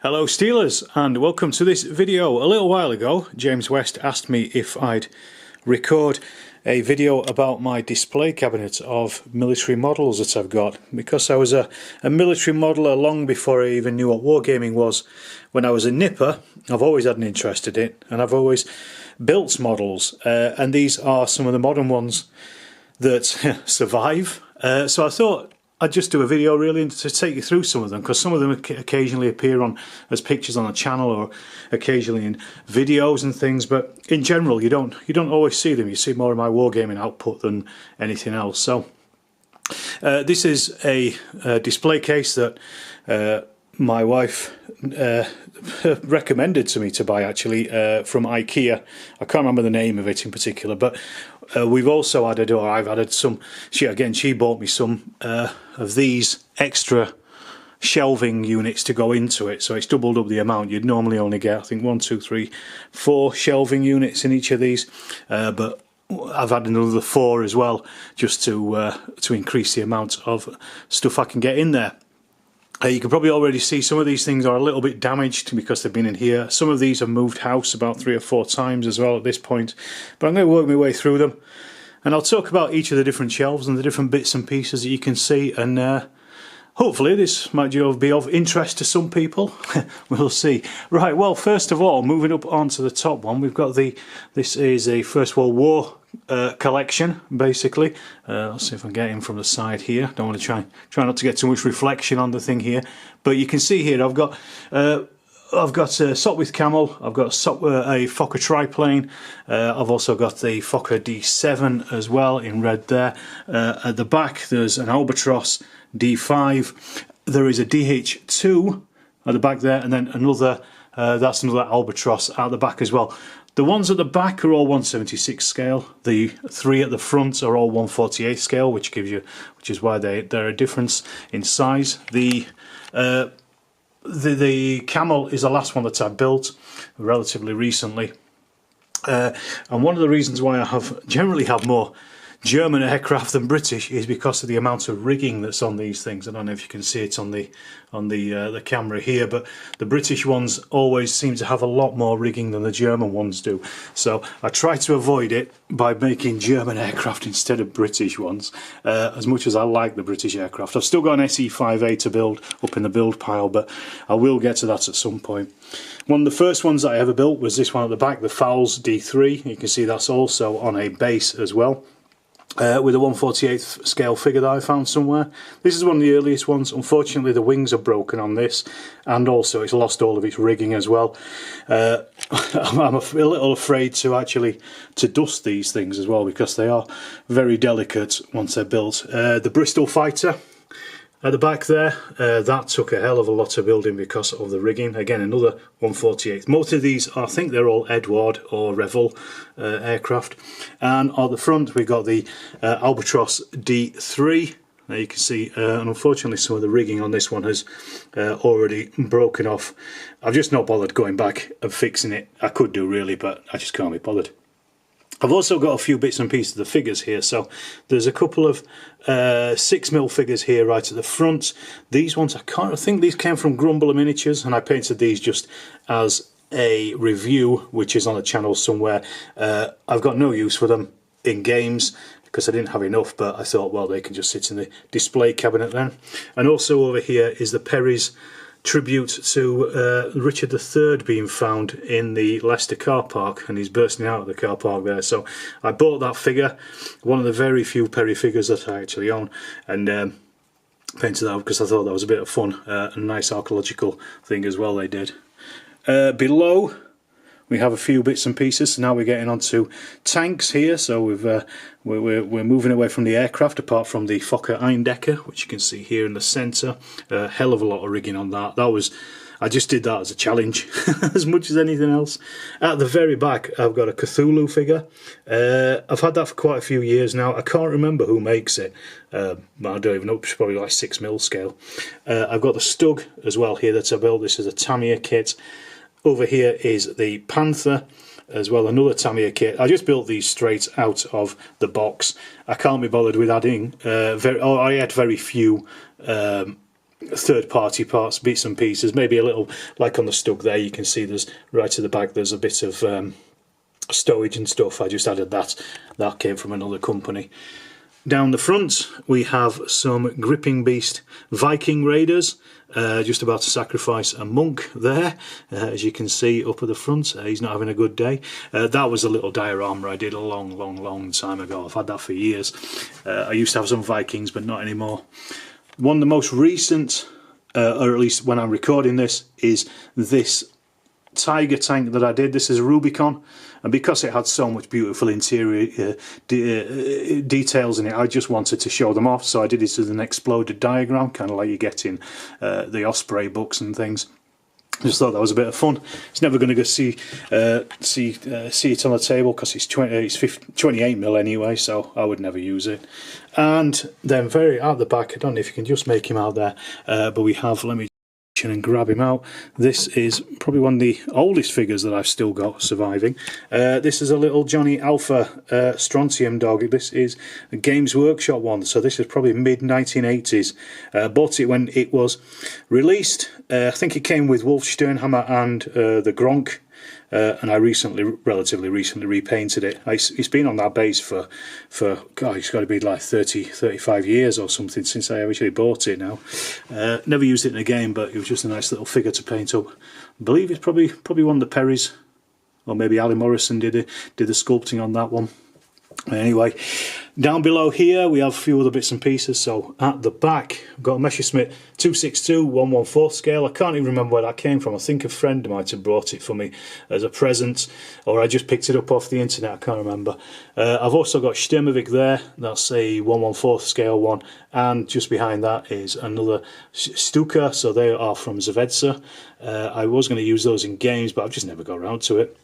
Hello Steelers, and welcome to this video. A little while ago James West asked me if I'd record a video about my display cabinet of military models that I've got, because I was a military modeler long before I even knew what wargaming was. When I was a nipper, I've always had an interest in it, and I've always built models, and these are some of the modern ones that survive. So I thought I'd just do a video really to take you through some of them, because some of them occasionally appear on as pictures on the channel or occasionally in videos and things, but in general you don't always see them. You see more of my wargaming output than anything else. So this is a display case that my wife recommended to me to buy, actually, from IKEA. I can't remember the name of it in particular, but we've also added, or I've added some, she bought me some of these extra shelving units to go into it, so it's doubled up the amount. You'd normally only get, I think, 1, 2, 3, 4 shelving units in each of these, but I've had another 4 as well, just to increase the amount of stuff I can get in there. You can probably already see some of these things are a little bit damaged because they've been in here. Some of these have moved house about 3 or 4 times as well at this point. But I'm going to work my way through them. And I'll talk about each of the different shelves and the different bits and pieces that you can see. And hopefully this might be of interest to some people. We'll see. Right, well, first of all, moving up onto the top one, we've got this is a First World War collection, basically. Let's see if I can get in from the side here. Don't want to try not to get too much reflection on the thing here, but you can see here I've got a Sopwith Camel, I've got a Fokker triplane, I've also got the Fokker D7 as well in red there. At the back there's an Albatross D5, there is a DH2 at the back there, and then another that's another Albatross at the back as well. The ones at the back are all 1/76 scale. The 3 at the front are all 1/48 scale, which is why they're a difference in size. The Camel is the last one that I built relatively recently, and one of the reasons why I generally have more German aircraft than British is because of the amount of rigging that's on these things. I don't know if you can see it on the camera here, but the British ones always seem to have a lot more rigging than the German ones do. So I try to avoid it by making German aircraft instead of British ones, as much as I like the British aircraft. I've still got an SE5A to build up in the build pile, but I will get to that at some point. One of the first ones that I ever built was this one at the back, the Fowles D3. You can see that's also on a base as well. With a 1/48 scale figure that I found somewhere. This is one of the earliest ones. Unfortunately the wings are broken on this, and also it's lost all of its rigging as well. I'm a little afraid to dust these things as well, because they are very delicate once they're built. The Bristol Fighter at the back there, that took a hell of a lot of building because of the rigging. Again, another 1/48. Most of these, I think they're all Edward or Revell aircraft. And on the front we've got the Albatross D3. There you can see, and unfortunately some of the rigging on this one has already broken off. I've just not bothered going back and fixing it. I could do really, but I just can't be bothered. I've also got a few bits and pieces of the figures here. So there's a couple of 6mm figures here right at the front. These ones, I think these came from Grumbler Miniatures, and I painted these just as a review, which is on the channel somewhere. I've got no use for them in games because I didn't have enough, but I thought, well, they can just sit in the display cabinet then. And also over here is the Perry's tribute to Richard III being found in the Leicester car park, and he's bursting out of the car park there. So I bought that figure, one of the very few Perry figures that I actually own, and painted that because I thought that was a bit of fun, a nice archaeological thing as well they did. Below we have a few bits and pieces. So now we're getting onto tanks here. So we're moving away from the aircraft, apart from the Fokker Eindecker, which you can see here in the centre. A hell of a lot of rigging on that. I just did that as a challenge as much as anything else. At the very back I've got a Cthulhu figure. I've had that for quite a few years now. I can't remember who makes it. I don't even know, it's probably like 6mm scale. I've got the Stug as well here that I built. This is a Tamiya kit. Over here is the Panther as well, another Tamiya kit. I just built these straight out of the box. I can't be bothered with adding, I had very few third-party parts, bits and pieces, maybe a little, like on the Stug there, you can see there's right at the back there's a bit of stowage and stuff. I just added that came from another company. Down the front we have some Gripping Beast Viking Raiders, just about to sacrifice a monk there, as you can see up at the front. He's not having a good day. That was a little diorama I did a long time ago. I've had that for years. I used to have some Vikings, but not anymore. One of the most recent, or at least when I'm recording this, is this Tiger tank that I did. This is a Rubicon, and because it had so much beautiful interior details in it, I just wanted to show them off, so I did it as an exploded diagram, kind of like you get in the Osprey books and things. Just thought that was a bit of fun. It's never going to go see it on the table because it's 28mm anyway, so I would never use it. And then very out the back, I don't know if you can just make him out there, but we have, let me and grab him out. This is probably one of the oldest figures that I've still got surviving. This is a little Johnny Alpha Strontium dog. This is a Games Workshop one, so this is probably mid 1980s. Bought it when it was released. I think it came with Wolf Sternhammer and the Gronk. And I relatively recently repainted it. It's been on that base for God, it's got to be like 35 years or something since I actually bought it now. Never used it in a game, but it was just a nice little figure to paint up. I believe it's probably one of the Perrys, or maybe Ali Morrison did the sculpting on that one. Anyway, down below here we have a few other bits and pieces. So at the back I've got a Messerschmitt 262 1/1/4 scale. I can't even remember where that came from. I think a friend might have brought it for me as a present, or I just picked it up off the internet, I can't remember. I've also got Sturmovik there, that's a 1/1/4 scale one, and just behind that is another Stuka, so they are from Zavedza. I was going to use those in games, but I've just never got around to it.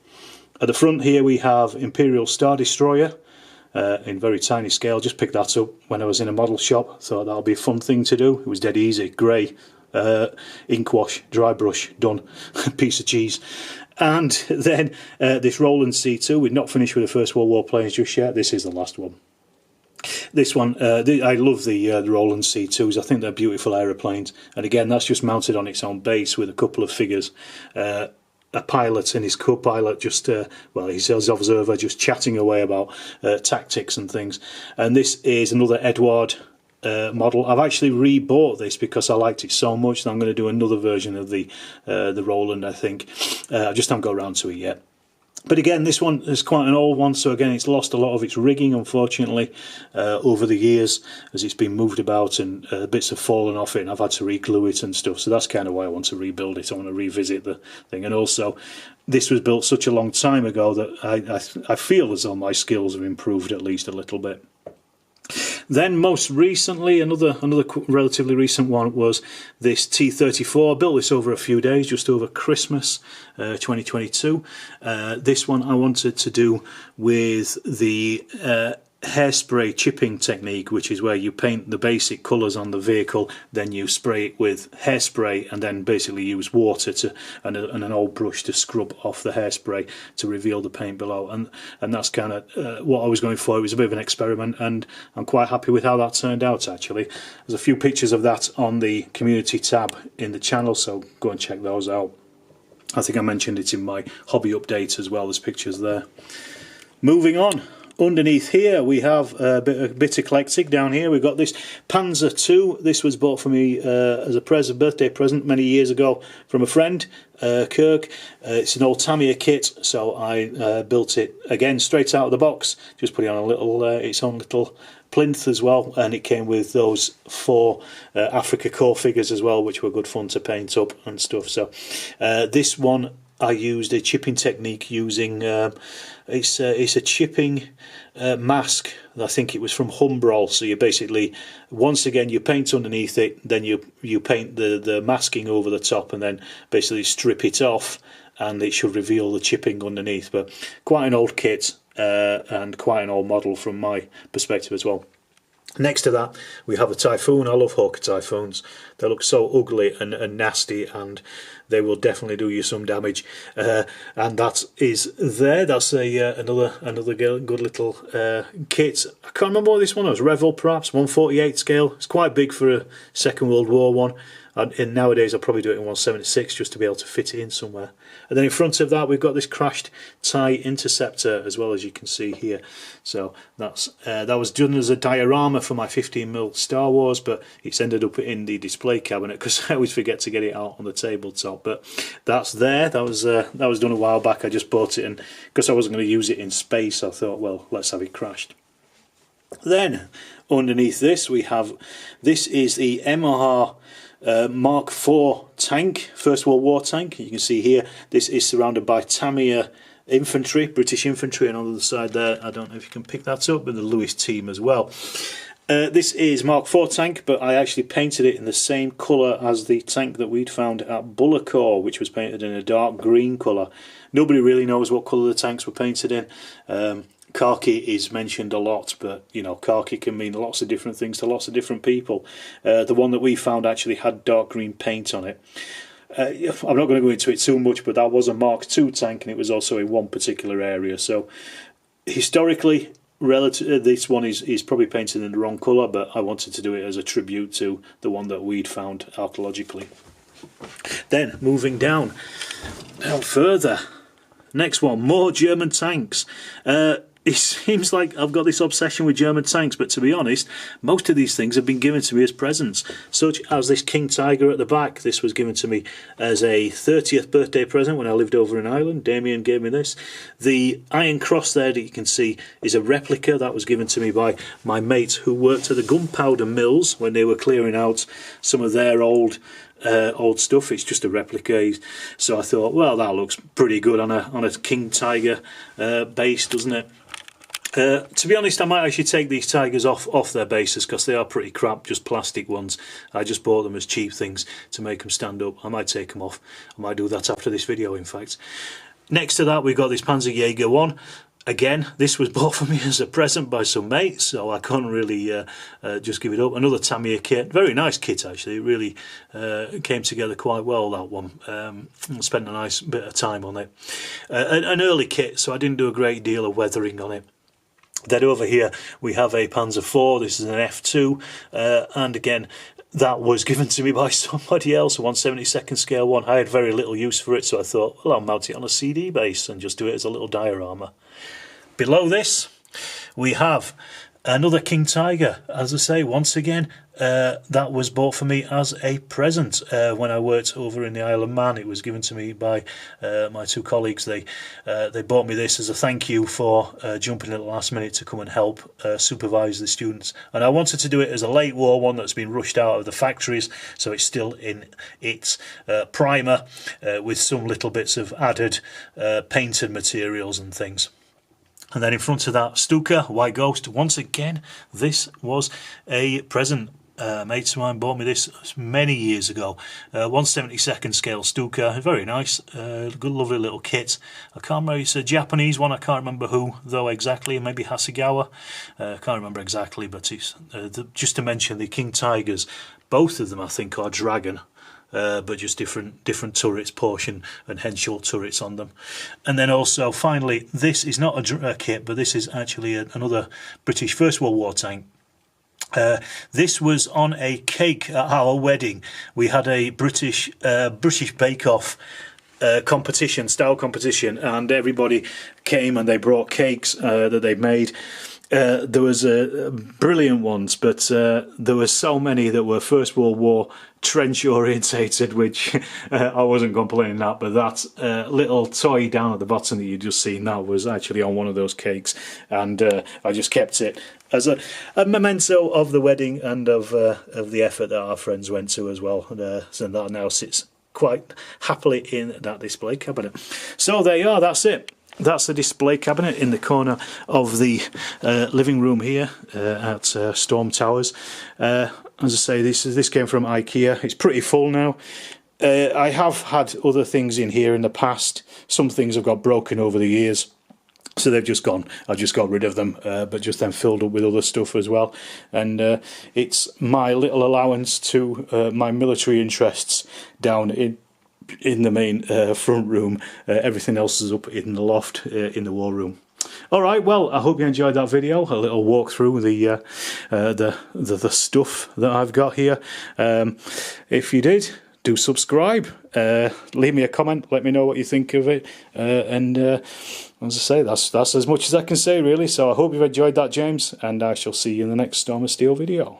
At the front here we have Imperial Star Destroyer, in very tiny scale. Just picked that up when I was in a model shop. Thought that'll be a fun thing to do. It was dead easy. Grey, ink wash, dry brush, done. Piece of cheese. And then this Roland C2. We've not finished with the First World War planes just yet. This is the last one. This one, I love the Roland C2s. I think they're beautiful aeroplanes. And again, that's just mounted on its own base with a couple of figures. A pilot and his co-pilot just, well, he's his observer, just chatting away about tactics and things. And this is another Edward model. I've actually re-bought this because I liked it so much that I'm going to do another version of the Roland, I think. I just haven't got around to it yet. But again, this one is quite an old one, so again it's lost a lot of its rigging, unfortunately, over the years as it's been moved about and bits have fallen off it and I've had to re-glue it and stuff. So that's kind of why I want to rebuild it. I want to revisit the thing. And also, this was built such a long time ago that I feel as though my skills have improved at least a little bit. Then most recently, another relatively recent one was this T-34. I built this over a few days, just over Christmas 2022. This one I wanted to do with the hairspray chipping technique, which is where you paint the basic colours on the vehicle, then you spray it with hairspray and then basically use water and an old brush to scrub off the hairspray to reveal the paint below, and that's kind of what I was going for. It was a bit of an experiment and I'm quite happy with how that turned out actually. There's a few pictures of that on the community tab in the channel, so go and check those out. I think I mentioned it in my hobby update as well, there's pictures there. Moving on. Underneath here we have a bit eclectic. Down here we've got this Panzer II. This was bought for me as a birthday present many years ago from a friend, Kirk. It's an old Tamiya kit, so I built it again straight out of the box. Just put it on a little its own little plinth as well, and it came with those 4 Africa core figures as well, which were good fun to paint up and stuff. So this one I used a chipping technique using it's a chipping mask. I think it was from Humbrol. So you basically, once again, you paint underneath it, then you paint the masking over the top, and then basically strip it off, and it should reveal the chipping underneath. But quite an old kit and quite an old model from my perspective as well. Next to that we have a Typhoon. I love Hawker Typhoons. They look so ugly and nasty, and they will definitely do you some damage. And that is there. That's another good little kit. I can't remember what this one was. Revel perhaps, 1/48 scale. It's quite big for a Second World War one. And nowadays I'll probably do it in 176 just to be able to fit it in somewhere. And then in front of that we've got this crashed TIE interceptor as well, as you can see here. So that's that was done as a diorama for my 15mm Star Wars, but it's ended up in the display cabinet because I always forget to get it out on the tabletop. But that's there. That was done a while back. I just bought it, and because I wasn't going to use it in space, I thought, well, let's have it crashed. Then underneath this we have, this is the MR Mark IV tank, First World War tank. You can see here this is surrounded by Tamiya infantry, British infantry, and on the side there, I don't know if you can pick that up, but the Lewis team as well. This is Mark IV tank, but I actually painted it in the same colour as the tank that we'd found at Bullecourt, which was painted in a dark green colour. Nobody really knows what colour the tanks were painted in. Khaki is mentioned a lot, but you know, khaki can mean lots of different things to lots of different people. The one that we found actually had dark green paint on it. I'm not going to go into it too much, but that was a Mark II tank, and it was also in one particular area. So historically, this one is probably painted in the wrong colour, but I wanted to do it as a tribute to the one that we'd found archaeologically. Then moving down further, next one, more German tanks. It seems like I've got this obsession with German tanks, but to be honest, most of these things have been given to me as presents, such as this King Tiger at the back. This was given to me as a 30th birthday present when I lived over in Ireland. Damien gave me this. The Iron Cross there that you can see is a replica that was given to me by my mate who worked at the gunpowder mills when they were clearing out some of their old stuff. It's just a replica, so I thought, well, that looks pretty good on a King Tiger base, doesn't it? To be honest, I might actually take these Tigers off their bases because they are pretty crap, just plastic ones. I just bought them as cheap things to make them stand up. I might take them off. I might do that after this video, in fact. Next to that, we've got this Panzerjäger 1. Again, this was bought for me as a present by some mates, so I can't really just give it up. Another Tamiya kit, very nice kit actually. It really came together quite well, that one. Spent a nice bit of time on it. An early kit, so I didn't do a great deal of weathering on it. Then over here we have a Panzer IV. This is an F2, and again, that was given to me by somebody else, a 1/72 scale one. I had very little use for it, so I thought, well, I'll mount it on a CD base and just do it as a little diorama. Below this, we have another King Tiger. As I say, once again, that was bought for me as a present when I worked over in the Isle of Man. It was given to me by my two colleagues. They bought me this as a thank you for jumping at the last minute to come and help supervise the students. And I wanted to do it as a late war one that's been rushed out of the factories, so it's still in its primer with some little bits of added painted materials and things. And then in front of that, Stuka, White Ghost. Once again, this was a present. Mates of mine bought me this many years ago. 1/72 scale Stuka, very nice, good lovely little kit. I can't remember, it's a Japanese one, I can't remember who though exactly, maybe Hasegawa, can't remember exactly, but it's just to mention the King Tigers, both of them I think are Dragon. But just different turrets, Porsche and Henschel turrets on them. And then also, finally, this is not a kit, but this is actually another British First World War tank. This was on a cake at our wedding. We had a British Bake-Off competition, style competition, and everybody came and they brought cakes that they made. There was brilliant ones, but there were so many that were First World War trench orientated, which I wasn't complaining at, but that little toy down at the bottom that you just seen, that was actually on one of those cakes, and I just kept it as a memento of the wedding and of the effort that our friends went to as well, and so that now sits quite happily in that display cabinet. So there you are, that's it. That's the display cabinet in the corner of the living room here at Storm Towers. As I say, this came from IKEA. It's pretty full now. I have had other things in here in the past. Some things have got broken over the years, so they've just gone. I've just got rid of them, but just then filled up with other stuff as well. And it's my little allowance to my military interests down in the main front room. Everything else is up in the loft in the war room. Alright, well, I hope you enjoyed that video, a little walk through the stuff that I've got here. If you did, do subscribe, leave me a comment, let me know what you think of it, and as I say, that's as much as I can say really. So I hope you've enjoyed that, James, and I shall see you in the next Storm of Steel video.